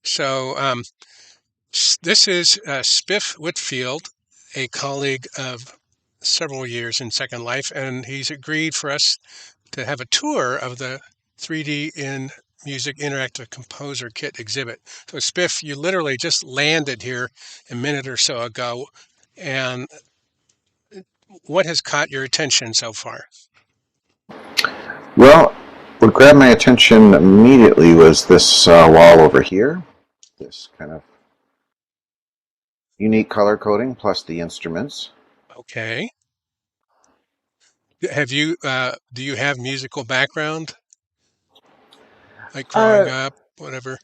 So this is Spiff Whitfield, a colleague of several years in Second Life, and he's agreed for us to have a tour of the 3D in Music Interactive Composer Kit exhibit. So Spiff, you literally just landed here a minute or so ago, and what has caught your attention so far? Well, what grabbed my attention immediately was this wall over here. This kind of unique color coding plus the instruments. Okay. Do you have musical background, like growing Uh, up, whatever?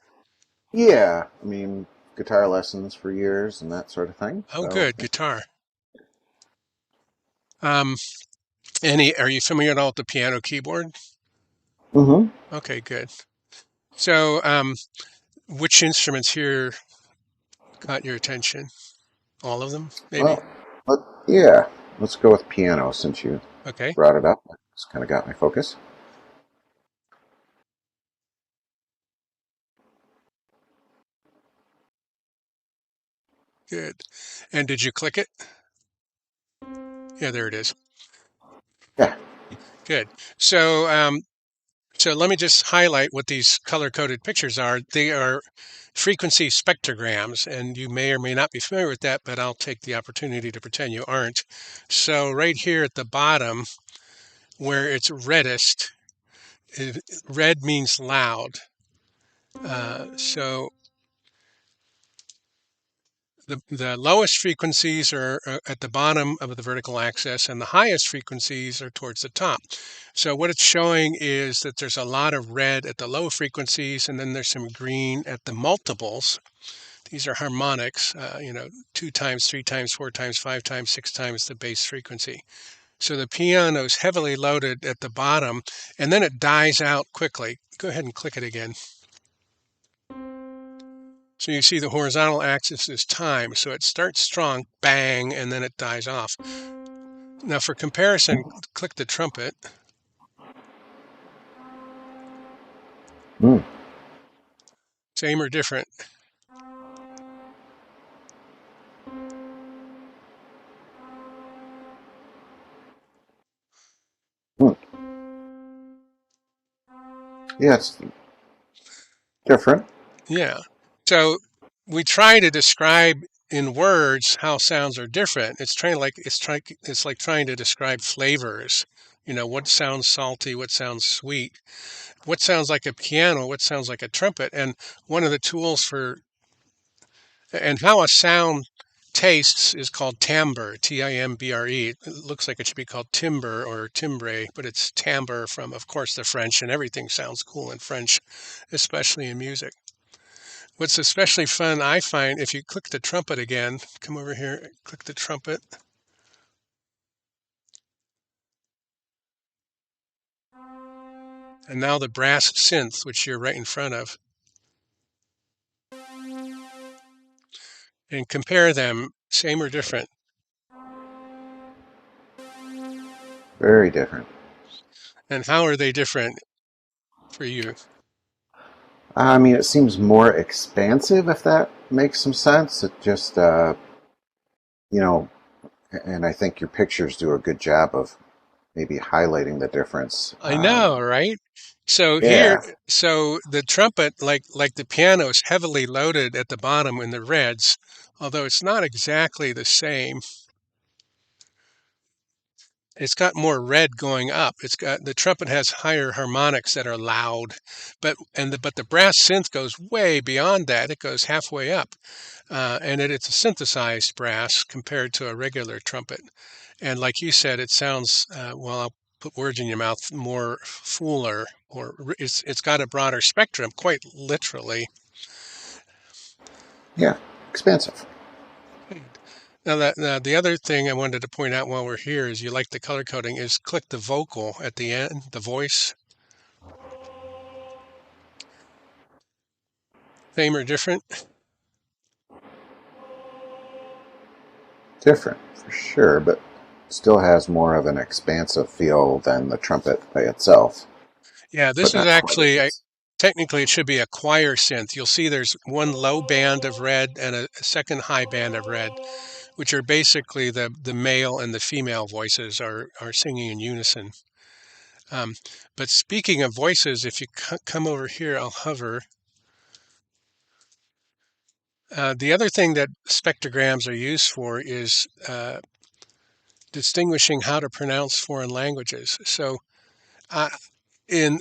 yeah, I mean, guitar lessons for years and that sort of thing. Oh, So, good, guitar. Um, are you familiar at all with the piano keyboard? mm-hmm. Okay, good. So, which instruments here caught your attention? All of them, maybe? Well, yeah, let's go with piano since you Okay, brought it up. It's kind of got my focus. good. And did you click it? Yeah, there it is. Yeah. Good. So let me just highlight what these color-coded pictures are. They are frequency spectrograms, and you may or may not be familiar with that, but I'll take the opportunity to pretend you aren't. So right here at the bottom, where it's reddest, red means loud. So the lowest frequencies are at the bottom of the vertical axis, and the highest frequencies are towards the top. So what it's showing is that there's a lot of red at the low frequencies, and then there's some green at the multiples. These are harmonics, 2 times, 3 times, 4 times, 5 times, 6 times the base frequency. So the piano is heavily loaded at the bottom, and then it dies out quickly. Go ahead and click it again. So you see the horizontal axis is time. So it starts strong, bang, and then it dies off. Now for comparison, click the trumpet. Mm. Same or different? Mm. Yeah, it's different. Yeah. So we try to describe in words how sounds are different. It's like trying to describe flavors. What sounds salty, what sounds sweet, what sounds like a piano, what sounds like a trumpet. And one of the tools for and how a sound tastes is called timbre, Timbre. It looks like it should be called timbre or timbre, but it's timbre from, of course, the French, and everything sounds cool in French, especially in music. What's especially fun, I find, if you click the trumpet again, come over here, click the trumpet, and now the brass synth, which you're right in front of, and compare them, same or different. Very different. And how are they different for you? I mean, it seems more expansive, if that makes some sense. It just, you know, and I think your pictures do a good job of maybe highlighting the difference. I know, right? So here, Yeah, so the trumpet, like the piano, is heavily loaded at the bottom in the reds, although it's not exactly the same. It's got more red going up. The trumpet has higher harmonics that are loud, but the brass synth goes way beyond that. It goes halfway up, and it's a synthesized brass compared to a regular trumpet. And like you said, it sounds well. I'll put words in your mouth. More fuller, or it's got a broader spectrum, quite literally. yeah, expansive. Now, the other thing I wanted to point out while we're here is you like the color coding is click the vocal at the end, the voice. Same or different? Different for sure, but still has more of an expansive feel than the trumpet by itself, Yeah, but this is not quite as actually, expansive. technically it should be a choir synth. You'll see there's one low band of red and a second high band of red, which are basically the male and the female voices are singing in unison. Um, but speaking of voices, if you come over here, I'll hover. The other thing that spectrograms are used for is distinguishing how to pronounce foreign languages. So uh, in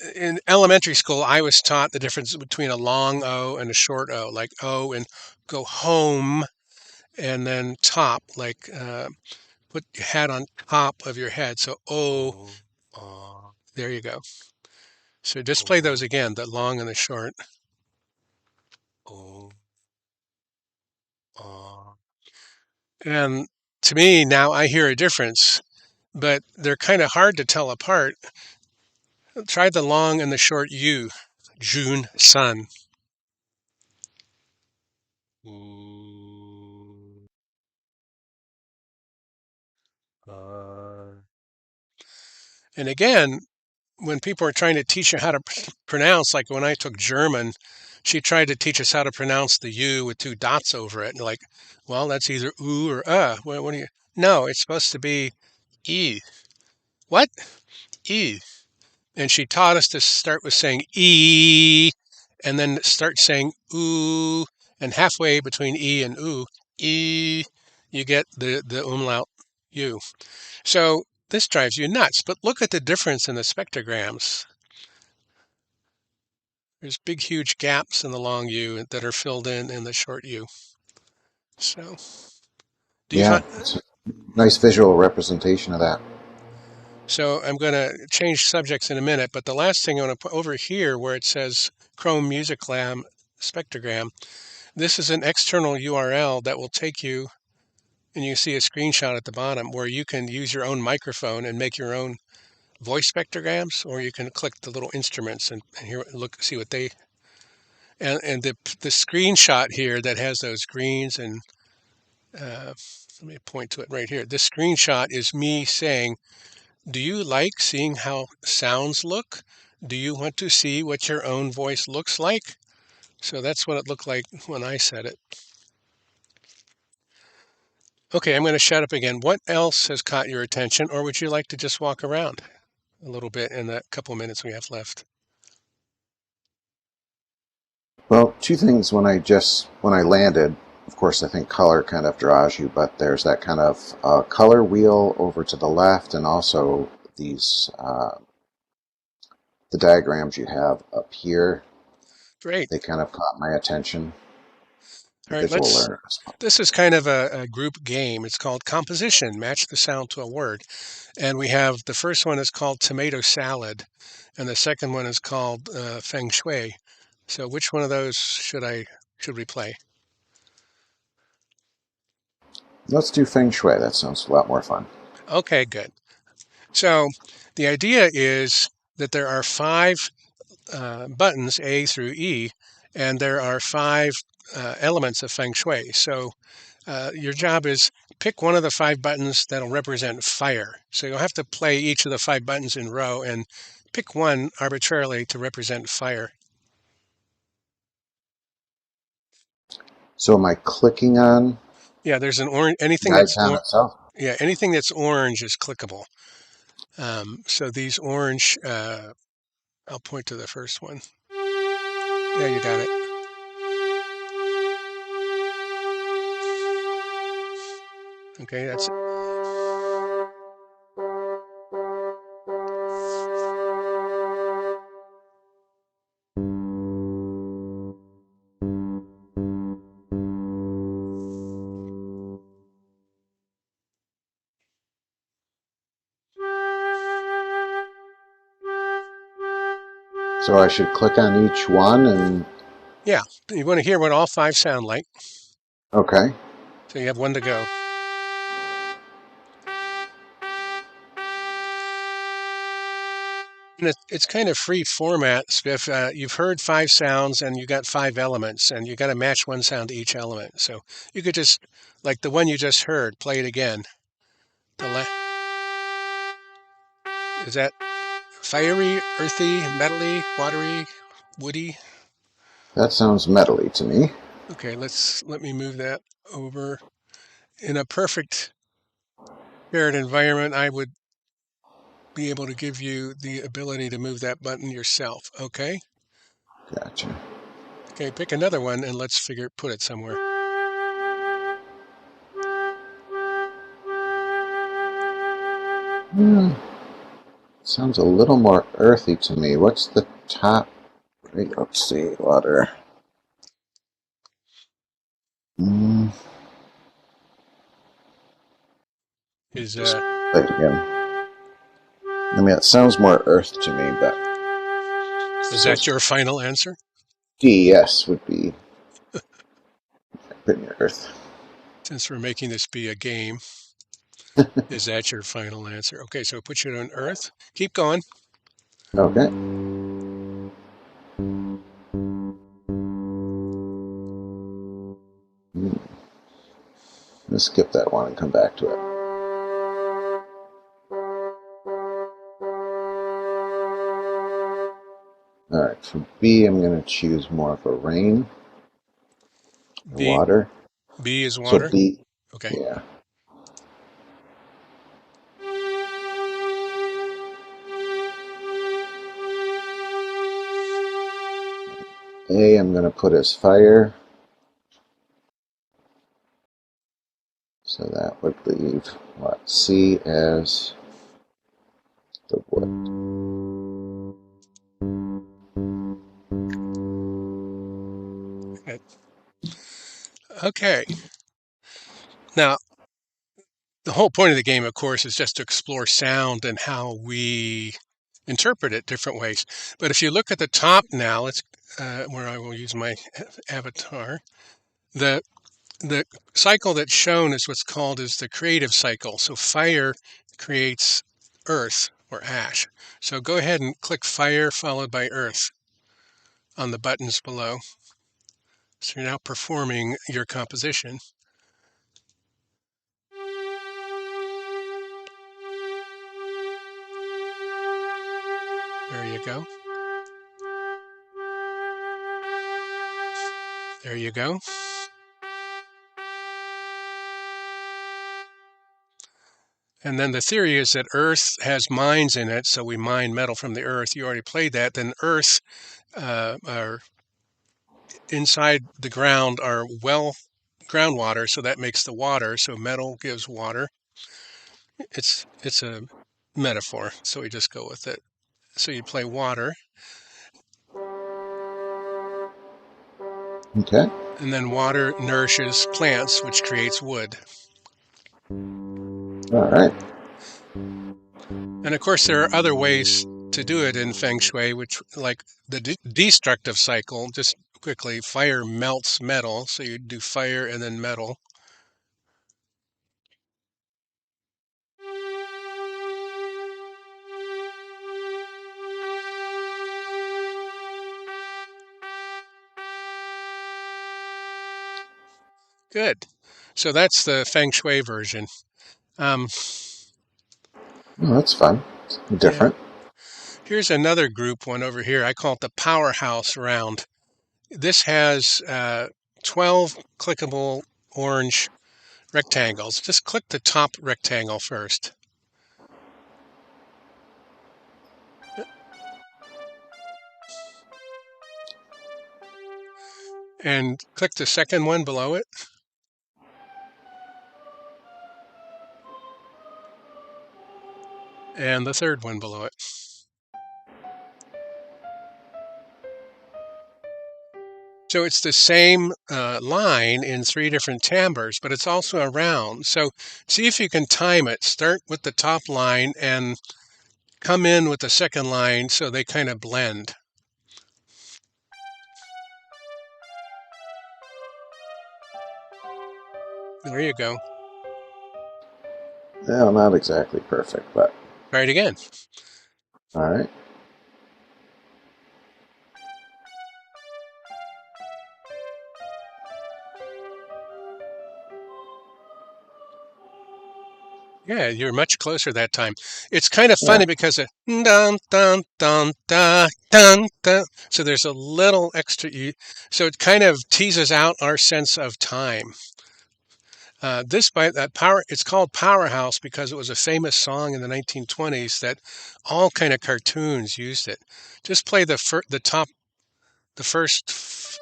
elementary school, I was taught the difference between a long O and a short O, like O and go home, and then top, like put your hat on top of your head. So O, there you go. So just play those again, the long and the short. And to me, now I hear a difference, but they're kind of hard to tell apart. Try the long and the short U. June, sun. And again, when people are trying to teach you how to pronounce, like when I took German, she tried to teach us how to pronounce the U with two dots over it. And like, well, that's either oo or What do you? No, it's supposed to be e. What? E. And she taught us to start with saying e, and then start saying oo, and halfway between e and oo, e, you get the umlaut u. So this drives you nuts. But look at the difference in the spectrograms. There's big, huge gaps in the long U that are filled in the short U. So, do you Yeah, find? it's a nice visual representation of that. So I'm going to change subjects in a minute, but the last thing I want to put over here, where it says Chrome Music Lab spectrogram, this is an external URL that will take you, and you see a screenshot at the bottom where you can use your own microphone and make your own voice spectrograms, or you can click the little instruments and here look see what they and the screenshot here that has those greens and let me point to it right here. This screenshot is me saying, do you like seeing how sounds look? Do you want to see what your own voice looks like? So that's what it looked like when I said it. Okay, I'm going to shut up again. What else has caught your attention, or would you like to just walk around a little bit in the couple of minutes we have left? Well, two things when I landed, of course, I think color kind of draws you, but there's that kind of color wheel over to the left, and also these the diagrams you have up here. Great. They kind of caught my attention. All right, Visual let's. learners. This is kind of a group game. It's called composition, match the sound to a word. And we have the first one is called tomato salad, and the second one is called feng shui. So which one of those should we play? Let's do feng shui. That sounds a lot more fun. Okay, good. So the idea is that there are five buttons, A through E, and there are five elements of feng shui. So your job is pick one of the five buttons that'll represent fire. So you'll have to play each of the five buttons in row and pick one arbitrarily to represent fire. So am I clicking on Yeah, there's an orange. the icon itself? Anything that's orange is clickable. So these orange. I'll point to the first one. Yeah, you got it. Okay, that's it. So I should click on each one and Yeah, you want to hear what all five sound like. okay. So you have one to go. And it's kind of free format, Spiff. You've heard five sounds and you got five elements, and you got to match one sound to each element. So you could just, like the one you just heard, play it again. Is that fiery, earthy, metally, watery? woody. That sounds metally to me. Okay, let me move that over. In a perfect shared environment, I would be able to give you the ability to move that button yourself. Okay. Gotcha. Okay, pick another one and let's put it somewhere. Hmm. Sounds a little more earthy to me. What's the top? Let's see. Water. Mm, Is just play it again. I mean, it sounds more earth to me, but is so that your final answer? DS would be pretty earth. Since we're making this be a game, is that your final answer? Okay, so put you on Earth. Keep going. Okay. Mm. Let's skip that one and come back to it. Alright, for B, I'm going to choose more of a rain or B water. B is So water. B, Okay. yeah. A, I'm going to put as fire. So that would leave, what, C as the wood. Good. Okay. Now, the whole point of the game, of course, is just to explore sound and how we interpret it different ways. But if you look at the top now, let's where I will use my avatar. The the cycle that's shown is what's called is the creative cycle. So fire creates earth or ash. So go ahead and click fire followed by earth on the buttons below. So you're now performing your composition. There you go. There you go. And then the theory is that Earth has mines in it, so we mine metal from the Earth. You already played that. Then Earth, are inside the ground, are groundwater, so that makes the water. So metal gives water. It's a metaphor, so we just go with it. So you play water, Okay. and then water nourishes plants, which creates wood. Alright. And of course, there are other ways to do it in feng shui, which like the destructive cycle, just quickly, fire melts metal. So you do fire and then metal. Good. So that's the feng shui version. Um, Oh, that's fun. It's yeah. different. Here's another group one over here. I call it the powerhouse round. This has 12 clickable orange rectangles. Just click the top rectangle first and click the second one below it and the third one below it. So it's the same line in three different timbres, but it's also a round. So see if you can time it. Start with the top line and come in with the second line so they kind of blend. There you go. Well, not exactly perfect, but Try it again. alright. Yeah, you're much closer that time. It's kind of Yeah. funny because it dun dun dun dun dun dun. So there's a little extra. So it kind of teases out our sense of time. This by that power. It's called Powerhouse because it was a famous song in the 1920s that all kind of cartoons used it. Just play the top, the first,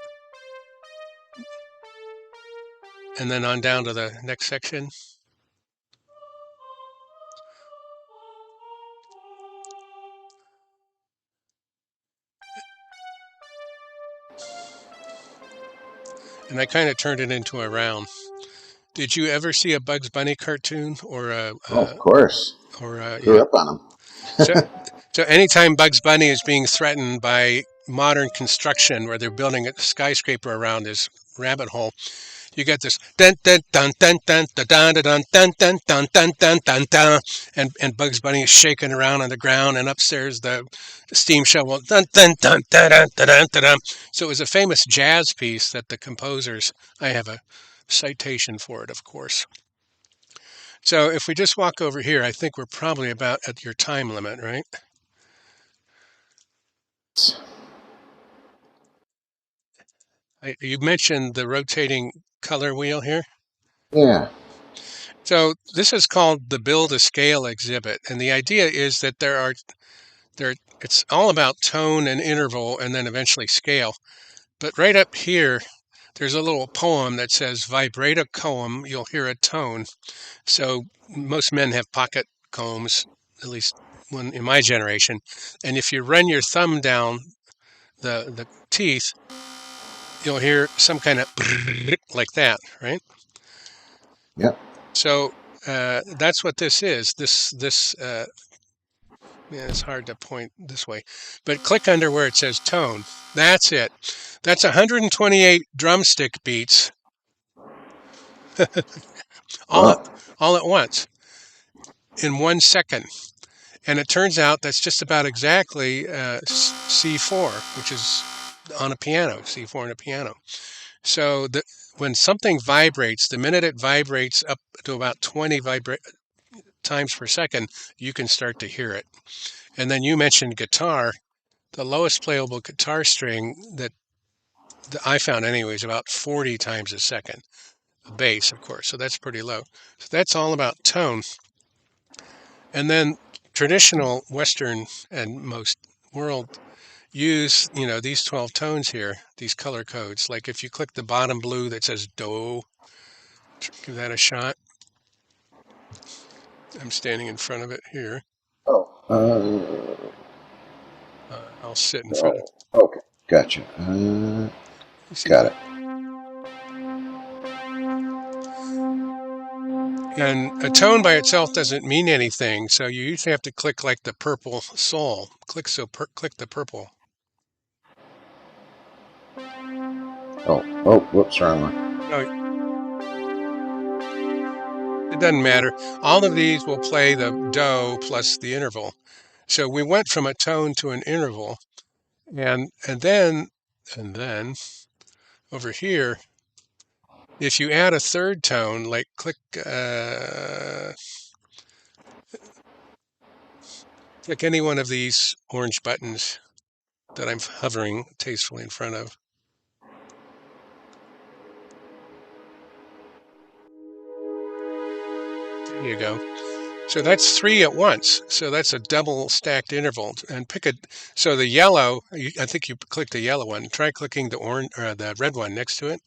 and then on down to the next section. And I kind of turned it into a round. Did you ever see a Bugs Bunny cartoon or a Oh, of course. Grew yeah? up on So them. so anytime Bugs Bunny is being threatened by modern construction where they're building a skyscraper around his rabbit hole, you get this dun dun dun dun dun dun dun dun dun dun dun dun dun dun dun, and Bugs Bunny is shaking around on the ground, and upstairs the steam shovel dun dun dun dun dun dun dun dun. So it was a famous jazz piece that the composers. I have a citation for it, of course. So if we just walk over here, I think we're probably about at your time limit, right? You mentioned the rotating color wheel here. Yeah. So this is called the build a scale exhibit, and the idea is that it's all about tone and interval, and then eventually scale. But right up here, there's a little poem that says "Vibrate a comb, you'll hear a tone." So most men have pocket combs, at least one in my generation, and if you run your thumb down the teeth, you'll hear some kind of like that, right? Yep. So that's what this is. Yeah, it's hard to point this way, but click under where it says tone. That's it. That's 128 drumstick beats all at, Wow. all at once in 1 second. And it turns out that's just about exactly C4, which is on a piano, C4 on a piano. So when something vibrates, the minute it vibrates up to about 20 times per second, you can start to hear it. And then you mentioned guitar. The lowest playable guitar string that I found anyway is about 40 times a second. A bass, of course, so that's pretty low. So that's all about tone. And then traditional Western and most world use, these 12 tones here, these color codes. Like if you click the bottom blue that says do, give that a shot. I'm standing in front of it here. Oh. I'll sit in front of. Oh. Okay. Gotcha. You see Got that? it. And a tone by itself doesn't mean anything, so you usually have to click like the purple soul. Click the purple. Oh. Oh. Whoops. Wrong one. No, it doesn't matter. All of these will play the do plus the interval. So we went from a tone to an interval, and then over here, if you add a third tone, like click any one of these orange buttons that I'm hovering tastefully in front of. There you go. So that's three at once. So that's a double stacked interval. And pick a. So the yellow, I think you clicked the yellow one. Try clicking the orange or the red one next to it.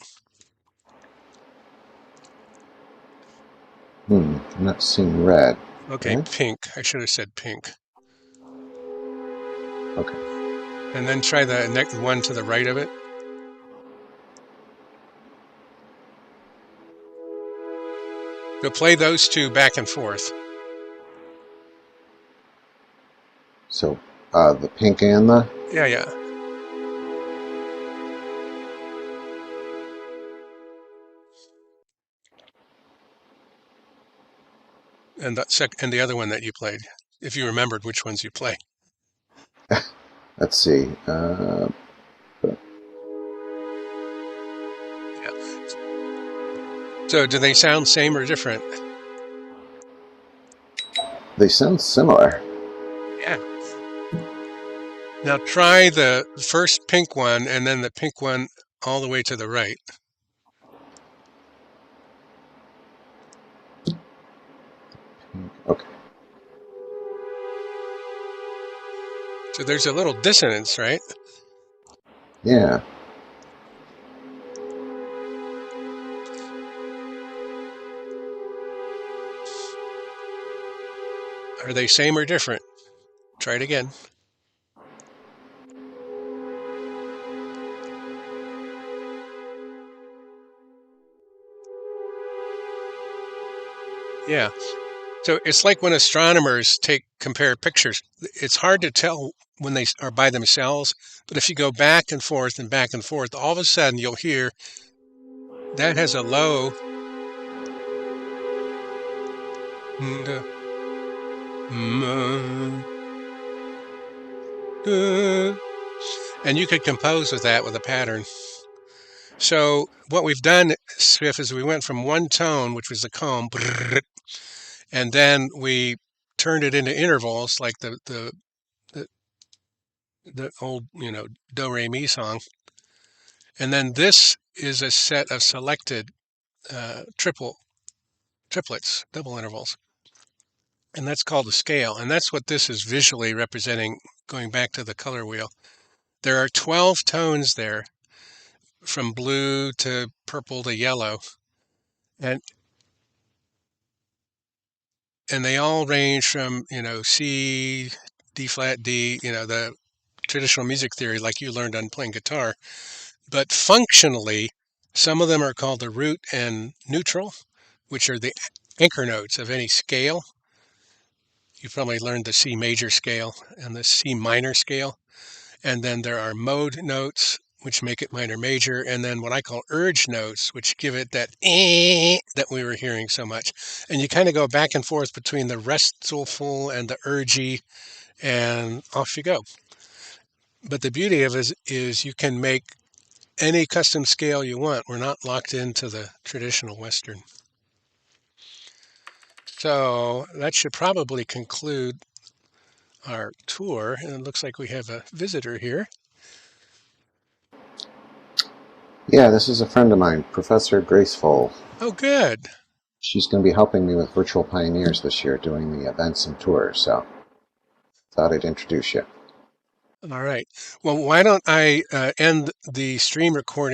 I'm not seeing red. Okay, Red? pink. I should have said pink. Okay. And then try the next one to the right of it. So play those two back and forth. So, the pink and the. Yeah, yeah. And the other one that you played, if you remembered which ones you play. Let's see. Yeah. So do they sound same or different? They sound similar. Yeah. Now try the first pink one and then the pink one all the way to the right. Okay. So there's a little dissonance, right? Yeah. Are they same or different? Try it again. Yeah. So it's like when astronomers compare pictures. It's hard to tell when they are by themselves, but if you go back and forth, all of a sudden you'll hear that has a low, and you could compose with that with a pattern. So what we've done, Spiff, is we went from one tone, which was the comb, and then we turned it into intervals like the, the old, do re mi song. And then this is a set of selected triplets, double intervals. And that's called a scale. And that's what this is visually representing, going back to the color wheel. There are 12 tones there from blue to purple to yellow. And they all range from, C, D flat, D, the traditional music theory like you learned on playing guitar. But functionally, some of them are called the root and neutral, which are the anchor notes of any scale. You probably learned the C major scale and the C minor scale. And then there are mode notes, which make it minor major. And then what I call urge notes, which give it that that we were hearing so much. And you kind of go back and forth between the restful and the urgy, and off you go. But the beauty of it is you can make any custom scale you want. We're not locked into the traditional Western. So that should probably conclude our tour. And it looks like we have a visitor here. Yeah, this is a friend of mine, Professor Graceful. Oh, good. She's going to be helping me with Virtual Pioneers this year, doing the events and tours, so thought I'd introduce you. All right. Well, why don't I end the stream recording